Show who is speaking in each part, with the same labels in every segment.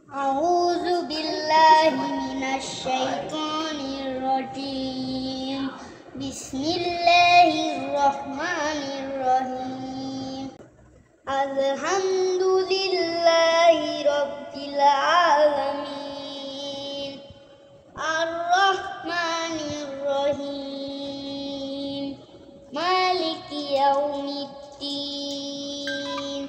Speaker 1: أعوذ بالله من الشيطان الرجيم بسم الله الرحمن الرحيم الحمد لله رب العالمين الرحمن الرحيم مالك يوم الدين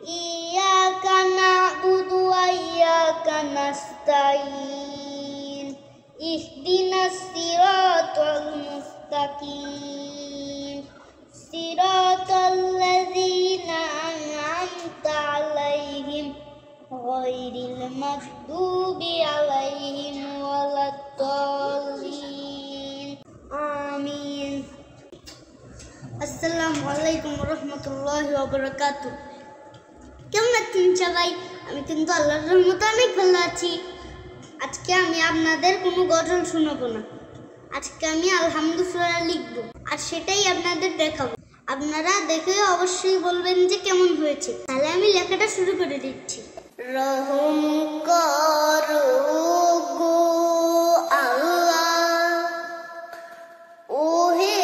Speaker 1: إياك نعبد وإياك نستعين اهدنا الصراط المستقيم صراط الذين أنعمت عليهم غير المغضوب عليهم ولا الضالين آمين আসসালামু আলাইকুম ওয়া রাহমাতুল্লাহি ওয়া বারাকাতুহু। কেমন আছেন সবাই? আমি কিন্তু আল্লাহর রহমতে অনেক ভালো আছি। আজকে আমি আপনাদের কোনো গজল শোনাবো না, আজকে আমি আলহামদুলিল্লাহ লিখবো আর সেটাই আপনাদের দেখাবো। আপনারা দেখে অবশ্যই বলবেন যে কেমন হয়েছে। তাহলে আমি লেখাটা শুরু করে দিচ্ছি। রহম করো গো আল্লাহ, ওহে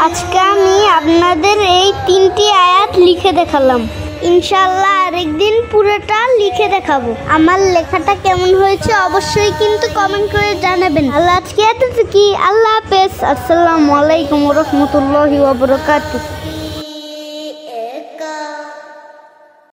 Speaker 1: আজকে আমি আপনাদের এই 3টি আয়াত লিখে দেখালাম। ইনশাআল্লাহ আরেকদিন পুরোটা লিখে দেখাবো। আমার লেখাটা কেমন হয়েছে অবশ্যই কিন্তু কমেন্ট করে জানাবেন। আল্লাহ আজকে এতটুকুই। আল্লাহ হাফেজ। আসসালামু আলাইকুম ওয়া রাহমাতুল্লাহি ওয়া বারাকাতুহু।